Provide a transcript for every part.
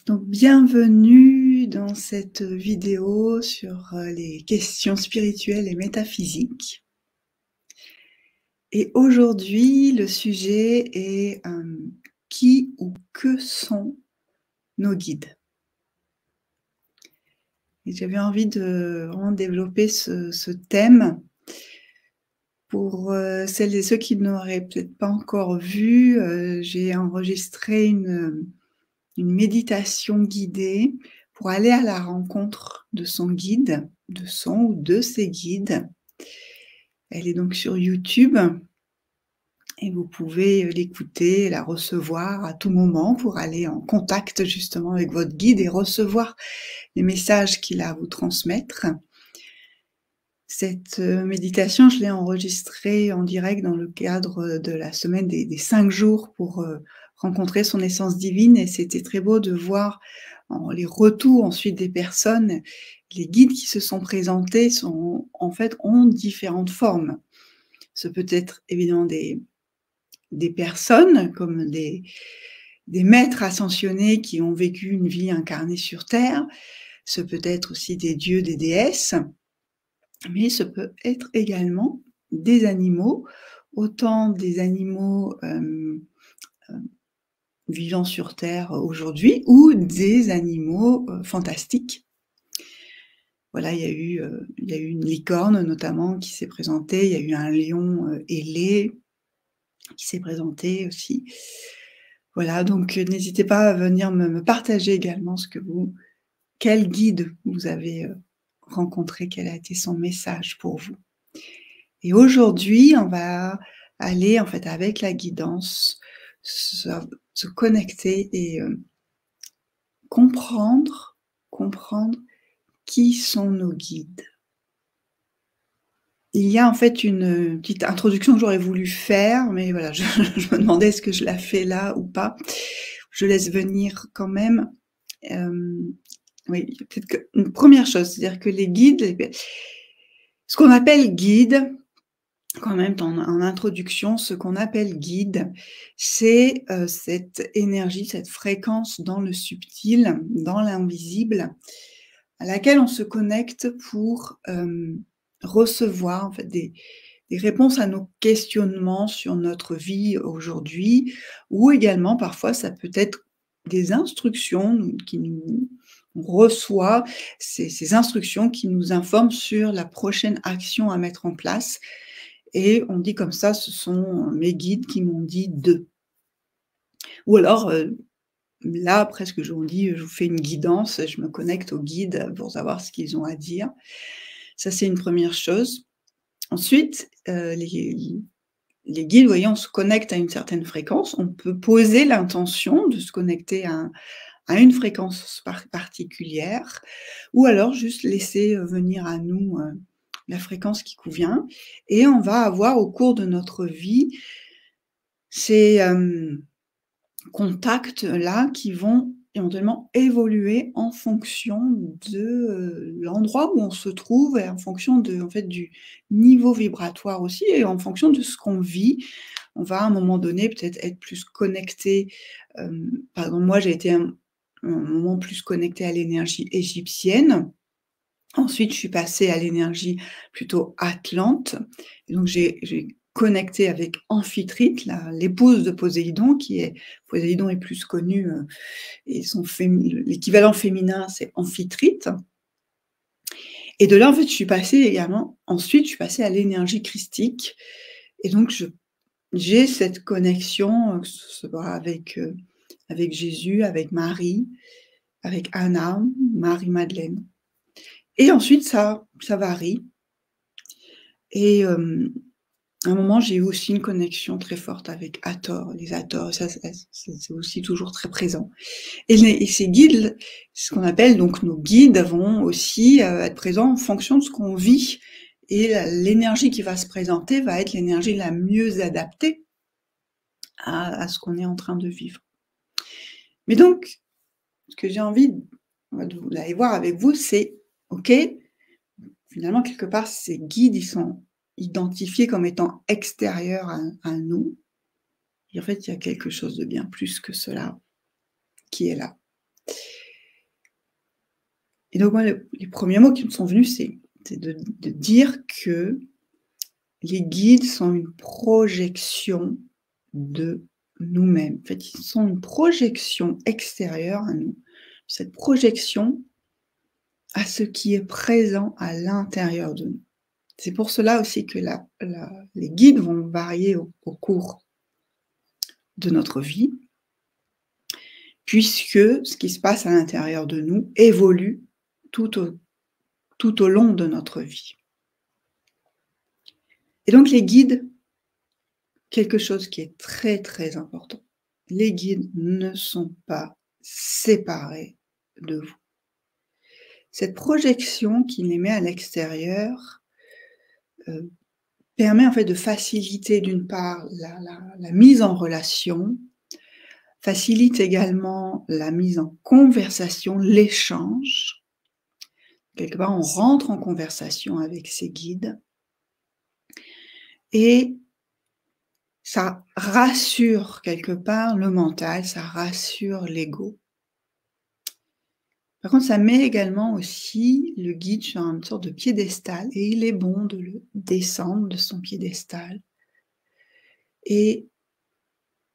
Donc, bienvenue dans cette vidéo sur les questions spirituelles et métaphysiques. Et aujourd'hui, le sujet est qui ou que sont nos guides? Et j'avais envie de vraiment développer ce thème pour celles et ceux qui n'auraient peut-être pas encore vu. J'ai enregistré une méditation guidée pour aller à la rencontre de son guide, de son ou de ses guides. Elle est donc sur YouTube et vous pouvez l'écouter, la recevoir à tout moment pour aller en contact justement avec votre guide et recevoir les messages qu'il a à vous transmettre. Cette méditation, je l'ai enregistrée en direct dans le cadre de la semaine des 5 jours pour rencontrer son essence divine, et c'était très beau de voir les retours ensuite des personnes. Les guides qui se sont présentés ont différentes formes. Ce peut être évidemment des personnes comme des maîtres ascensionnés qui ont vécu une vie incarnée sur Terre. Ce peut être aussi des dieux, des déesses. Mais ce peut être également des animaux, autant des animaux vivant sur Terre aujourd'hui, ou des animaux fantastiques. Voilà, il y a eu une licorne notamment qui s'est présentée, il y a eu un lion ailé qui s'est présenté aussi. Voilà, donc n'hésitez pas à venir me partager également quel guide vous avez rencontré, quel a été son message pour vous. Et aujourd'hui, on va aller en fait avec la guidance, se connecter et comprendre qui sont nos guides. Il y a en fait une petite introduction que j'aurais voulu faire, mais voilà, je me demandais est-ce que je la fais là ou pas. Je laisse venir quand même. Oui, peut-être qu'une première chose, c'est-à-dire que les guides, ce qu'on appelle guide, quand même en introduction, ce qu'on appelle guide, c'est cette énergie, cette fréquence dans le subtil, dans l'invisible, à laquelle on se connecte pour recevoir en fait des réponses à nos questionnements sur notre vie aujourd'hui, ou également parfois ça peut être des instructions on reçoit ces instructions qui nous informent sur la prochaine action à mettre en place. Et on dit comme ça, ce sont mes guides qui m'ont dit de. Ou alors, là, presque je vous dis, je vous fais une guidance, je me connecte aux guides pour savoir ce qu'ils ont à dire. Ça, c'est une première chose. Ensuite, les guides, vous voyez, on se connecte à une certaine fréquence. On peut poser l'intention de se connecter à une fréquence particulière, ou alors juste laisser venir à nous la fréquence qui convient. Et on va avoir au cours de notre vie ces contacts-là qui vont éventuellement évoluer en fonction de l'endroit où on se trouve et en fonction en fait, du niveau vibratoire aussi et en fonction de ce qu'on vit. On va à un moment donné peut-être être plus connecté. Par exemple, moi j'ai été un moment plus connecté à l'énergie égyptienne. Ensuite, je suis passée à l'énergie plutôt atlante. Et donc j'ai connecté avec Amphitrite, l'épouse de Poséidon, Poséidon est plus connu, et l'équivalent féminin, c'est Amphitrite. Et de là, en fait, je suis passée à l'énergie christique. Et donc j'ai cette connexion, que ce soit avec Jésus, avec Marie, avec Anna, Marie-Madeleine. Et ensuite ça varie. Et à un moment, j'ai eu aussi une connexion très forte avec Hathor, les Hathor, ça c'est aussi toujours très présent. Et ces guides, ce qu'on appelle donc nos guides, vont aussi être présents en fonction de ce qu'on vit. Et l'énergie qui va se présenter va être l'énergie la mieux adaptée à ce qu'on est en train de vivre. Mais donc, ce que j'ai envie d'aller voir avec vous, c'est, OK, finalement, quelque part, ces guides, ils sont identifiés comme étant extérieurs à nous. Et en fait, il y a quelque chose de bien plus que cela qui est là. Et donc moi, les premiers mots qui me sont venus, c'est de dire que les guides sont une projection de nous-mêmes. En fait, ils sont une projection extérieure à nous. Cette projection à ce qui est présent à l'intérieur de nous. C'est pour cela aussi que les guides vont varier au cours de notre vie, puisque ce qui se passe à l'intérieur de nous évolue tout au long de notre vie. Et donc les guides, quelque chose qui est très très important, les guides ne sont pas séparés de vous. Cette projection qui les met à l'extérieur permet en fait de faciliter d'une part la mise en relation, facilite également la mise en conversation, l'échange. Quelque part, on rentre en conversation avec ces guides et ça rassure quelque part le mental, ça rassure l'ego. Par contre, ça met également aussi le guide sur une sorte de piédestal et il est bon de le descendre de son piédestal et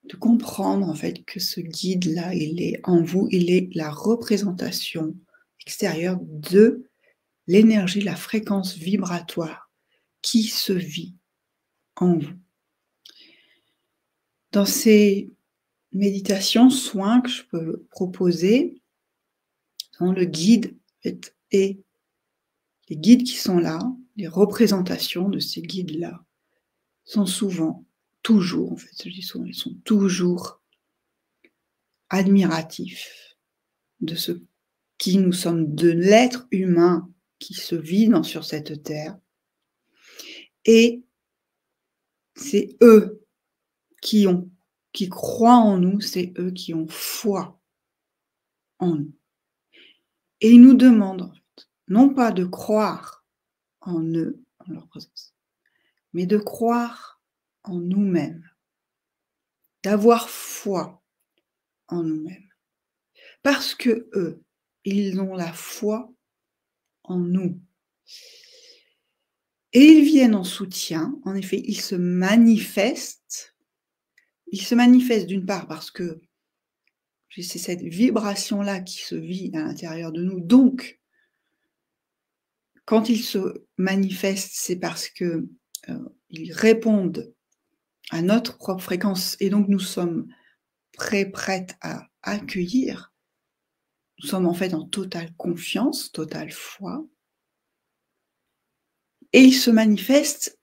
de comprendre en fait que ce guide-là, il est en vous, il est la représentation extérieure de l'énergie, la fréquence vibratoire qui se vit en vous. Dans ces méditations, soins que je peux proposer, le guide et les guides qui sont là, les représentations de ces guides-là, sont souvent, toujours en fait, ils sont toujours admiratifs de ce qui nous sommes, de l'être humain qui se vit sur cette terre. Et c'est eux qui croient en nous, c'est eux qui ont foi en nous. Et ils nous demandent, en fait, non pas de croire en eux, en leur présence, mais de croire en nous-mêmes, d'avoir foi en nous-mêmes. Parce que eux, ils ont la foi en nous. Et ils viennent en soutien, en effet, ils se manifestent. Ils se manifestent d'une part parce que c'est cette vibration-là qui se vit à l'intérieur de nous. Donc, quand ils se manifestent, c'est parce que ils répondent à notre propre fréquence et donc nous sommes prêtes à accueillir. Nous sommes en fait en totale confiance, totale foi. Et ils se manifestent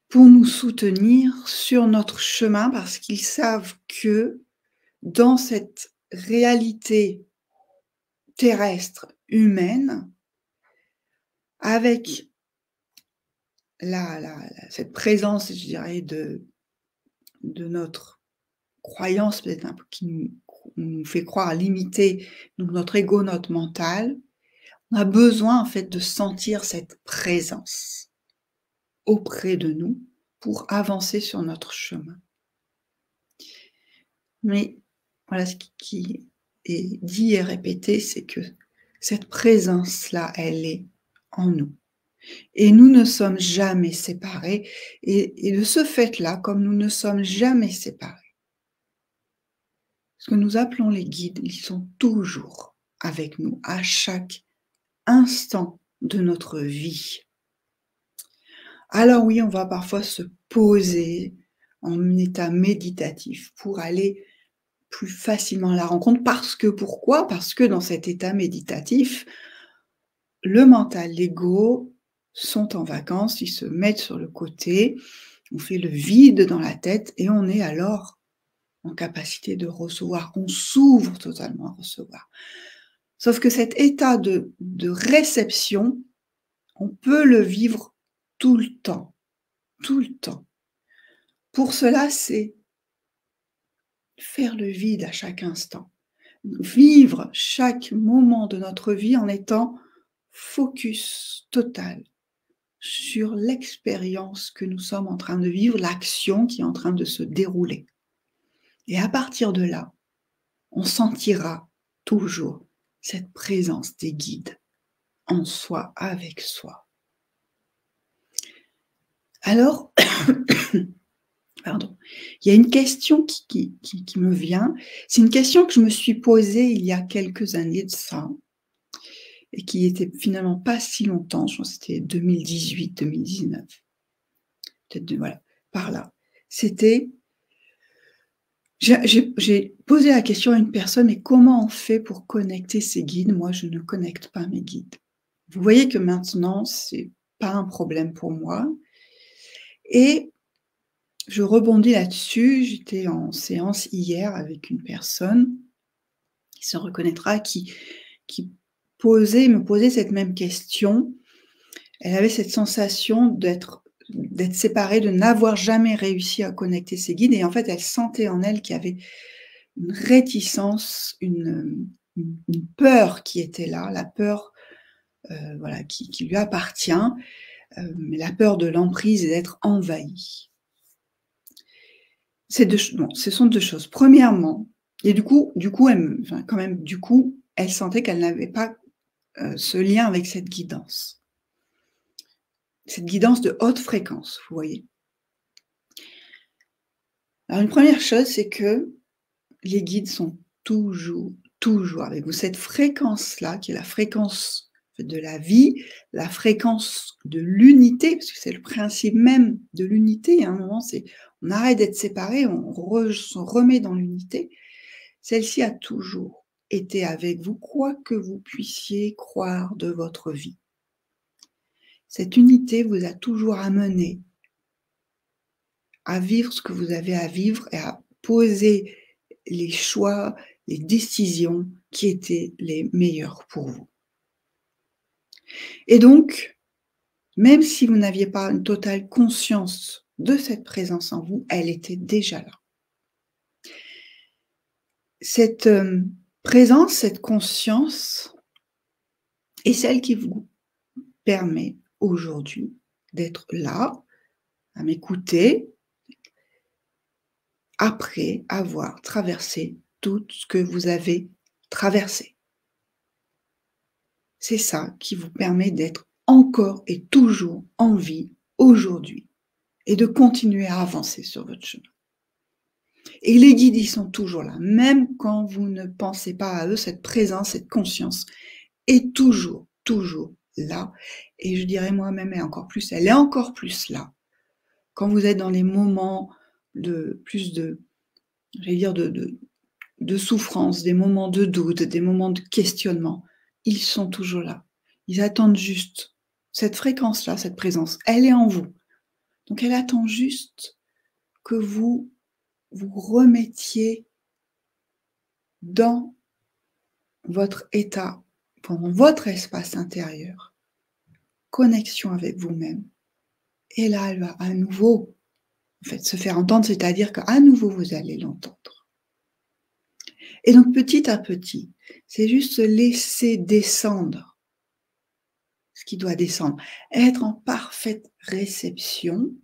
pour nous soutenir sur notre chemin parce qu'ils savent que dans cette réalité terrestre, humaine, avec cette présence, je dirais, de notre croyance peut-être un peu qui nous fait croire limiter donc notre ego, notre mental, on a besoin en fait de sentir cette présence auprès de nous pour avancer sur notre chemin. Mais voilà, ce qui est dit et répété, c'est que cette présence-là, elle est en nous. Et nous ne sommes jamais séparés. Et de ce fait-là, comme nous ne sommes jamais séparés, ce que nous appelons les guides, ils sont toujours avec nous à chaque instant de notre vie. Alors oui, on va parfois se poser en état méditatif pour aller plus facilement à la rencontre. Pourquoi ? Parce que dans cet état méditatif, le mental, l'ego sont en vacances, ils se mettent sur le côté, on fait le vide dans la tête et on est alors en capacité de recevoir, on s'ouvre totalement à recevoir. Sauf que cet état de réception, on peut le vivre tout le temps, tout le temps. Pour cela, c'est faire le vide à chaque instant, vivre chaque moment de notre vie en étant focus total sur l'expérience que nous sommes en train de vivre, l'action qui est en train de se dérouler. Et à partir de là, on sentira toujours cette présence des guides en soi, avec soi. Alors, pardon, il y a une question qui me vient. C'est une question que je me suis posée il y a quelques années de ça et qui était finalement pas si longtemps, je pense que c'était 2018-2019, peut-être voilà, par là. C'était j'ai posé la question à une personne: «Mais comment on fait pour connecter ses guides?» Moi, je ne connecte pas mes guides. Vous voyez que maintenant, c'est pas un problème pour moi et je rebondis là-dessus. J'étais en séance hier avec une personne qui se reconnaîtra, qui me posait cette même question. Elle avait cette sensation d'être séparée, de n'avoir jamais réussi à connecter ses guides et en fait, elle sentait en elle qu'il y avait une réticence, une peur qui était là, la peur, voilà, qui lui appartient, mais la peur de l'emprise et d'être envahie. C'est 2 ch bon, ce sont 2 choses. Premièrement et du coup, quand même, du coup, elle sentait qu'elle n'avait pas, ce lien avec cette guidance. Cette guidance de haute fréquence, vous voyez? Alors une première chose, c'est que les guides sont toujours, toujours avec vous. Cette fréquence-là, qui est la fréquence de la vie, la fréquence de l'unité, parce que c'est le principe même de l'unité, à un moment, c'est on arrête d'être séparés, se remet dans l'unité. Celle-ci a toujours été avec vous, quoi que vous puissiez croire de votre vie. Cette unité vous a toujours amené à vivre ce que vous avez à vivre et à poser les choix, les décisions qui étaient les meilleures pour vous. Et donc, même si vous n'aviez pas une totale conscience de cette présence en vous, elle était déjà là. Cette présence, cette conscience est celle qui vous permet aujourd'hui d'être là, à m'écouter, après avoir traversé tout ce que vous avez traversé. C'est ça qui vous permet d'être encore et toujours en vie aujourd'hui et de continuer à avancer sur votre chemin. Et les guides, ils sont toujours là, même quand vous ne pensez pas à eux, cette présence, cette conscience est toujours, toujours là. Et je dirais moi-même, elle est encore plus là quand vous êtes dans les moments j'allais dire de souffrance, des moments de doute, des moments de questionnement. Ils sont toujours là. Ils attendent juste cette fréquence-là, cette présence, elle est en vous. Donc elle attend juste que vous vous remettiez dans votre état, dans votre espace intérieur, connexion avec vous-même. Et là, elle va à nouveau, en fait, se faire entendre, c'est-à-dire qu'à nouveau, vous allez l'entendre. Et donc, petit à petit, c'est juste se laisser descendre ce qui doit descendre, être en parfaite réception,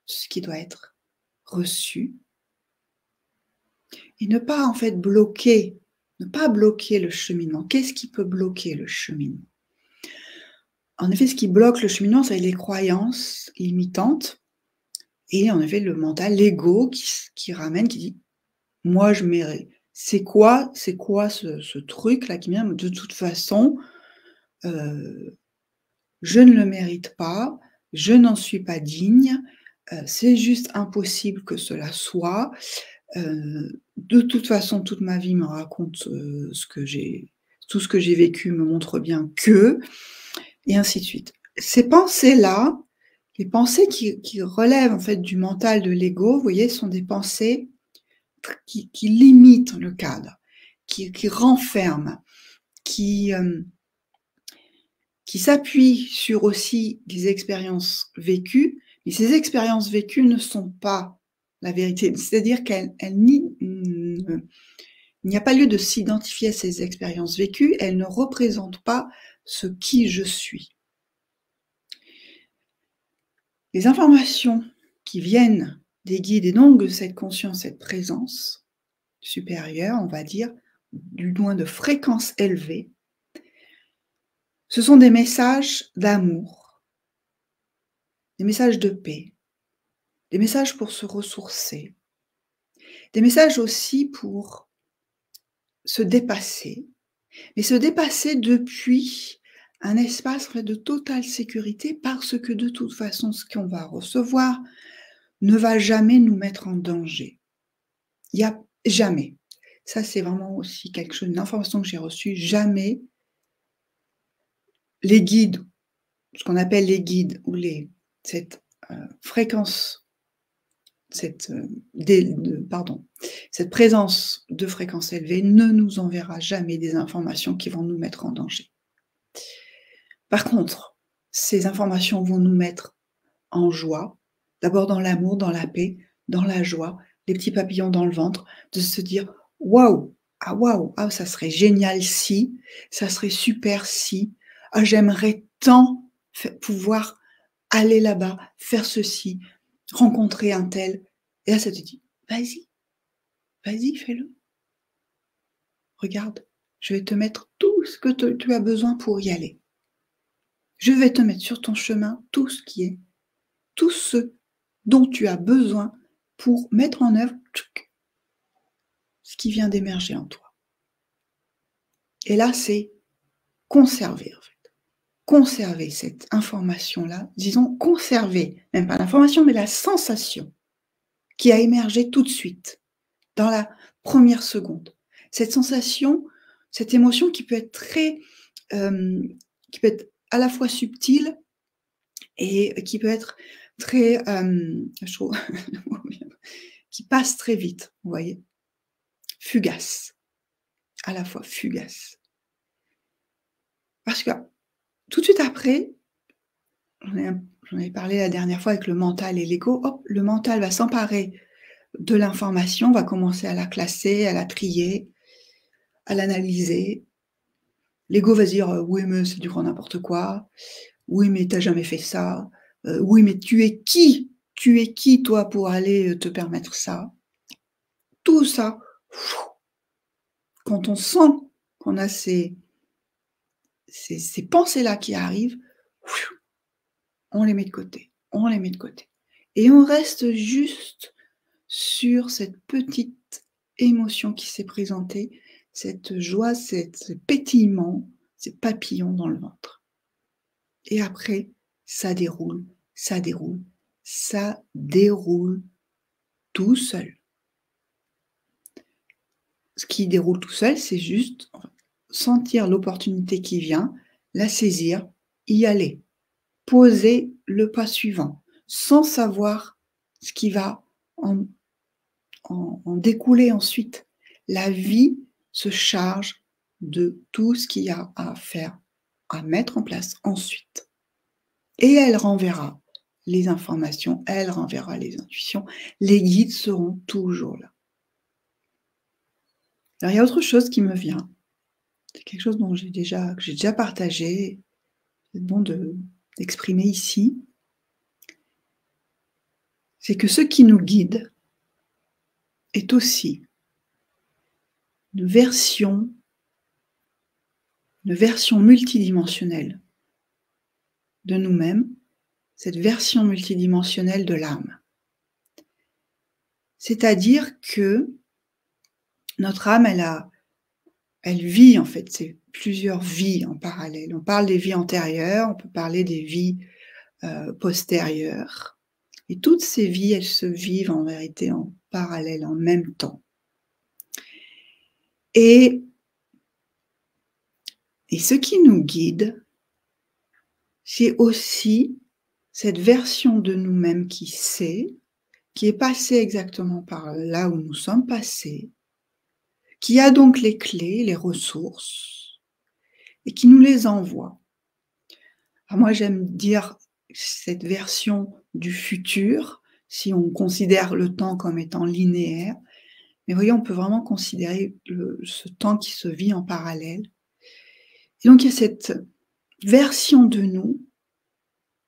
ce qui doit être reçu, et ne pas en fait bloquer, ne pas bloquer le cheminement. Qu'est-ce qui peut bloquer le cheminement? En effet, ce qui bloque le cheminement, c'est les croyances limitantes et en effet le mental, l'ego qui ramène, qui dit: «Moi je mérite». C'est quoi ce truc-là qui vient? De toute façon, heu, je ne le mérite pas, je n'en suis pas digne, c'est juste impossible que cela soit. De toute façon, toute ma vie me raconte, tout ce que j'ai vécu me montre bien que, et ainsi de suite. Ces pensées-là, les pensées qui relèvent en fait du mental de l'ego, vous voyez, sont des pensées qui limitent le cadre, qui renferment, qui s'appuient sur aussi des expériences vécues, mais ces expériences vécues ne sont pas la vérité. C'est-à-dire il n'y a pas lieu de s'identifier à ces expériences vécues, elles ne représentent pas ce qui je suis. Les informations qui viennent des guides et donc de cette conscience, cette présence supérieure, on va dire, du moins de fréquence élevée, Ce sont des messages d'amour, des messages de paix, des messages pour se ressourcer, des messages aussi pour se dépasser, mais se dépasser depuis un espace en fait, de totale sécurité parce que de toute façon, ce qu'on va recevoir ne va jamais nous mettre en danger. Il y a jamais. Ça, c'est vraiment aussi quelque chose, une information que j'ai reçue. Jamais les guides, ce qu'on appelle les guides ou cette fréquence, cette, cette présence de fréquence élevée ne nous enverra jamais des informations qui vont nous mettre en danger. Par contre, ces informations vont nous mettre en joie, d'abord dans l'amour, dans la paix, dans la joie, les petits papillons dans le ventre, de se dire: waouh, ah ça serait génial si, ça serait super si, ah j'aimerais tant pouvoir aller là-bas, faire ceci, rencontrer un tel. Et là ça te dit: vas-y, vas-y, fais-le. Regarde, je vais te mettre tout ce que tu as besoin pour y aller. Je vais te mettre sur ton chemin tout ce dont tu as besoin pour mettre en œuvre ce qui vient d'émerger en toi. Et là, c'est conserver, en fait. Conserver cette information-là, disons conserver, même pas l'information, mais la sensation qui a émergé tout de suite, dans la première seconde. Cette sensation, cette émotion qui peut être qui peut être à la fois subtile et qui peut être très, qui passe très vite, vous voyez? Fugace, à la fois fugace. Parce que tout de suite après, j'en avais parlé la dernière fois avec le mental et l'ego, hop, le mental va s'emparer de l'information, va commencer à la classer, à la trier, à l'analyser. L'ego va se dire: «Oui, mais c'est du grand n'importe quoi. Oui, mais tu as jamais fait ça. Oui, mais tu es qui? Tu es qui toi pour aller, te permettre ça?» Tout ça, quand on sent qu'on a ces pensées-là qui arrivent, on les met de côté, on les met de côté. Et on reste juste sur cette petite émotion qui s'est présentée, cette joie, ce pétillement, ces papillons dans le ventre. Et après, ça déroule, ça déroule, ça déroule tout seul. Ce qui déroule tout seul, c'est juste sentir l'opportunité qui vient, la saisir, y aller, poser le pas suivant, sans savoir ce qui va en découler ensuite. La vie se charge de tout ce qu'il y a à faire, à mettre en place ensuite. Et elle renverra les informations, elle renverra les intuitions. Les guides seront toujours là. Alors il y a autre chose qui me vient. C'est quelque chose que j'ai déjà partagé. C'est bon d'exprimer ici. C'est que ce qui nous guide est aussi une version multidimensionnelle de nous-mêmes, cette version multidimensionnelle de l'âme. C'est-à-dire que notre âme, elle vit en fait, c'est plusieurs vies en parallèle. On parle des vies antérieures, on peut parler des vies postérieures. Et toutes ces vies, elles se vivent en vérité en parallèle, en même temps. Et ce qui nous guide, c'est aussi cette version de nous-mêmes qui sait, qui est passée exactement par là où nous sommes passés, qui a donc les clés, les ressources, et qui nous les envoie. Alors moi, j'aime dire cette version du futur, si on considère le temps comme étant linéaire, mais vous voyez, on peut vraiment considérer ce temps qui se vit en parallèle. Et donc il y a cette version de nous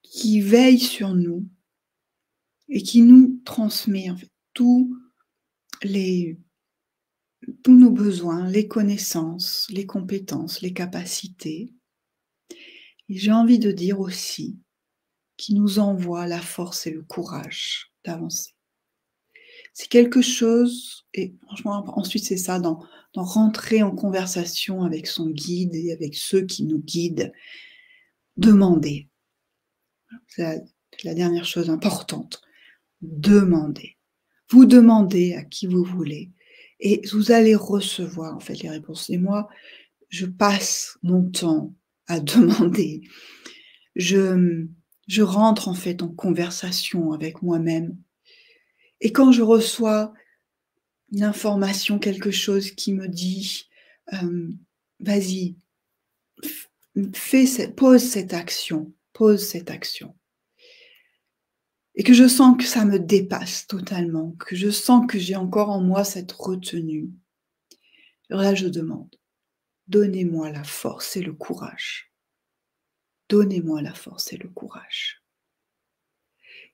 qui veille sur nous et qui nous transmet en fait tous nos besoins, les connaissances, les compétences, les capacités. Et j'ai envie de dire aussi qu'il nous envoie la force et le courage d'avancer. C'est quelque chose, et franchement, ensuite c'est ça, dans rentrer en conversation avec son guide et avec ceux qui nous guident, demander. C'est la dernière chose importante. Demandez. Vous demandez à qui vous voulez et vous allez recevoir en fait les réponses. Et moi, je passe mon temps à demander. Je rentre en fait en conversation avec moi-même. Et quand je reçois une information, quelque chose qui me dit, «Vas-y, pose cette action, pose cette action». Et que je sens que ça me dépasse totalement, que je sens que j'ai encore en moi cette retenue. Alors là, je demande: «Donnez-moi la force et le courage. Donnez-moi la force et le courage».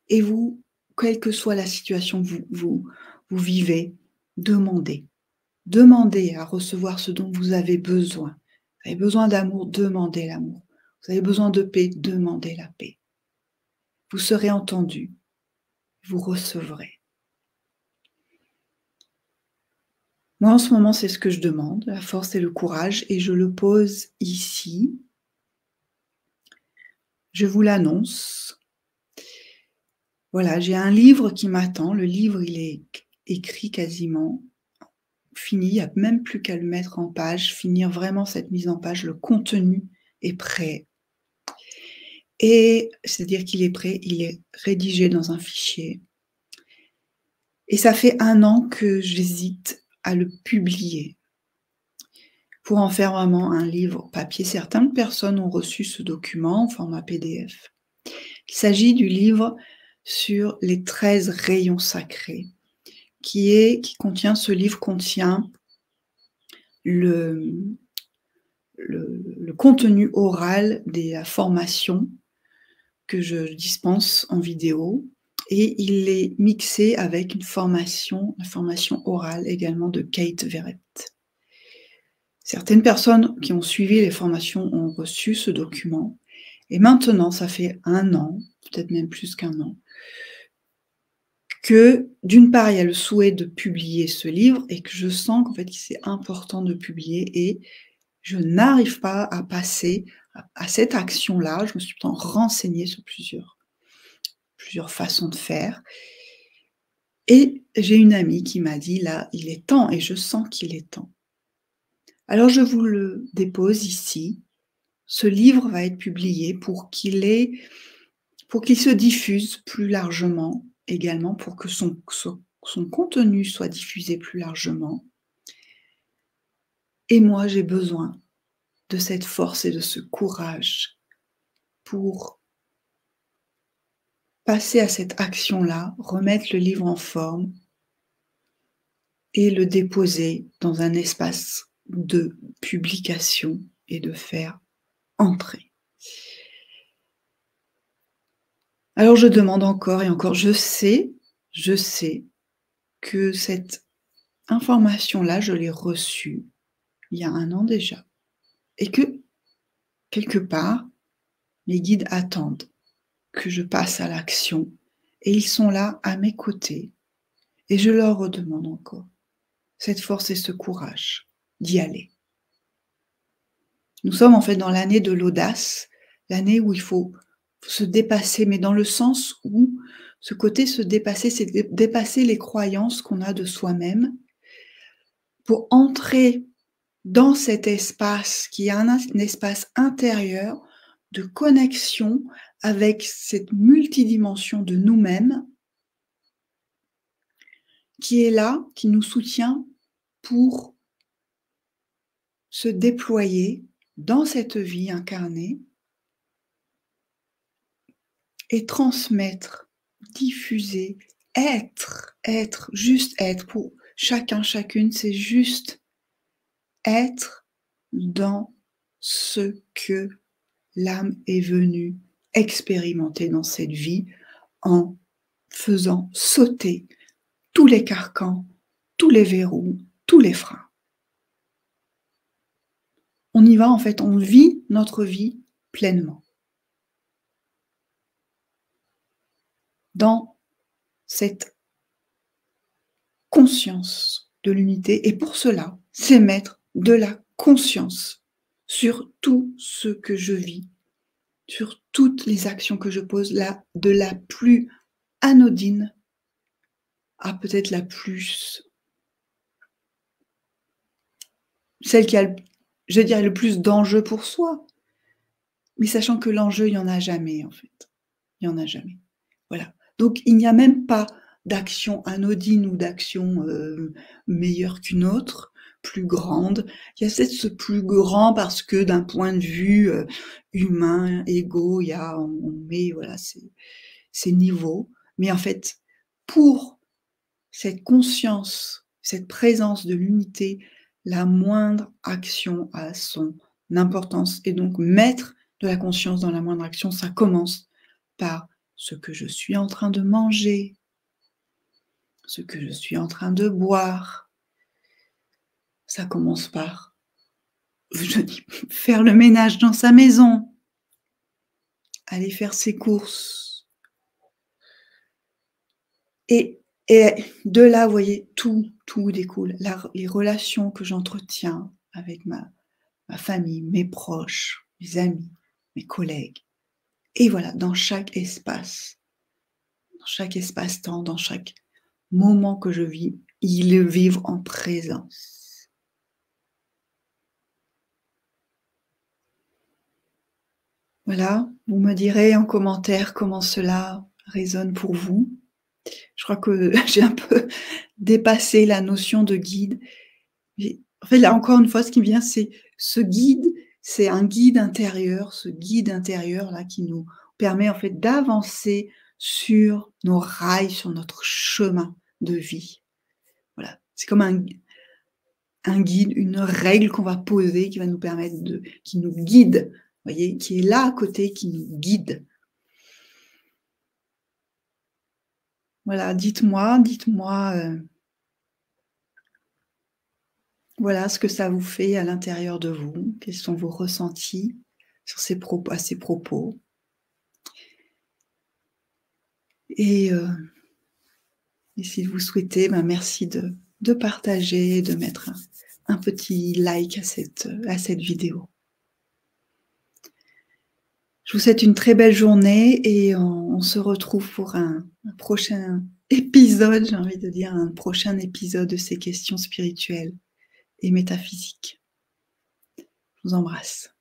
Et vous, quelle que soit la situation que vous vivez, demandez. Demandez à recevoir ce dont vous avez besoin. Vous avez besoin d'amour, demandez l'amour. Vous avez besoin de paix, demandez la paix. Vous serez entendu, vous recevrez. Moi, en ce moment, c'est ce que je demande, la force et le courage, et je le pose ici. Je vous l'annonce. Voilà, j'ai un livre qui m'attend. Le livre, il est écrit quasiment, fini. Il n'y a même plus qu'à le mettre en page, finir vraiment cette mise en page. Le contenu est prêt. Et c'est-à-dire qu'il est prêt, il est rédigé dans un fichier. Et ça fait 1 an que j'hésite à le publier pour en faire vraiment un livre papier. Certaines personnes ont reçu ce document en format PDF. Il s'agit du livre sur les 13 rayons sacrés, ce livre contient le contenu oral de la formation que je dispense en vidéo, et il est mixé avec la formation orale également de Kate Verrett. Certaines personnes qui ont suivi les formations ont reçu ce document, et maintenant, ça fait 1 an, peut-être même plus qu'1 an, que d'une part, il y a le souhait de publier ce livre et que je sens qu'en fait, c'est important de publier, et je n'arrive pas à passer à cette action-là. Je me suis pourtant renseignée sur plusieurs façons de faire, et j'ai une amie qui m'a dit: «Là, il est temps», et je sens qu'il est temps. Alors je vous le dépose ici. Ce livre va être publié pour qu'il se diffuse plus largement également, pour que son contenu soit diffusé plus largement. Et moi, j'ai besoin de cette force et de ce courage pour passer à cette action-là, remettre le livre en forme et le déposer dans un espace de publication et de faire entrer. Alors je demande encore et encore, je sais que cette information-là, je l'ai reçue il y a 1 an déjà, et que, quelque part, mes guides attendent que je passe à l'action, et ils sont là à mes côtés, et je leur redemande encore cette force et ce courage d'y aller. Nous sommes en fait dans l'année de l'audace, l'année où il faut se dépasser, mais dans le sens où ce côté se dépasser, c'est dépasser les croyances qu'on a de soi-même pour entrer dans cet espace qui est un espace intérieur de connexion avec cette multidimension de nous-mêmes qui est là, qui nous soutient pour se déployer dans cette vie incarnée et transmettre, diffuser, être, juste être. Pour chacun, chacune, c'est juste être dans ce que l'âme est venue expérimenter dans cette vie, en faisant sauter tous les carcans, tous les verrous, tous les freins. On y va en fait, on vit notre vie pleinement dans cette conscience de l'unité. Et pour cela, c'est mettre de la conscience sur tout ce que je vis, sur toutes les actions que je pose, là, de la plus anodine à peut-être la plus, celle qui a, je dirais, le plus d'enjeux pour soi. Mais sachant que l'enjeu, il n'y en a jamais, en fait. Il n'y en a jamais. Voilà. Donc, il n'y a même pas d'action anodine ou d'action meilleure qu'une autre, plus grande. Il y a peut-être ce plus grand parce que d'un point de vue humain, égo, il y a, on met voilà, ces niveaux. Mais en fait, pour cette conscience, cette présence de l'unité, la moindre action a son importance. Et donc, mettre de la conscience dans la moindre action, ça commence par ce que je suis en train de manger, ce que je suis en train de boire. Ça commence par, je dis, faire le ménage dans sa maison, aller faire ses courses. Et de là, vous voyez, tout découle. Les relations que j'entretiens avec ma famille, mes proches, mes amis, mes collègues. Et voilà, dans chaque espace-temps, dans chaque moment que je vis, il est vivre en présence. Voilà, vous me direz en commentaire comment cela résonne pour vous. Je crois que j'ai un peu dépassé la notion de guide. Mais en fait, là, encore une fois, ce qui vient, c'est ce guide, c'est un guide intérieur, ce guide intérieur-là qui nous permet en fait d'avancer sur nos rails, sur notre chemin de vie. Voilà, c'est comme un guide, une règle qu'on va poser qui va nous permettre qui nous guide, vous voyez, qui est là à côté, qui nous guide. Voilà, dites-moi, voilà ce que ça vous fait à l'intérieur de vous, quels sont vos ressentis sur à ces propos. Et si vous souhaitez, merci de partager, de mettre un petit like à cette vidéo. Je vous souhaite une très belle journée et on se retrouve pour un prochain épisode, j'ai envie de dire, un prochain épisode de ces questions spirituelles et métaphysiques. Je vous embrasse.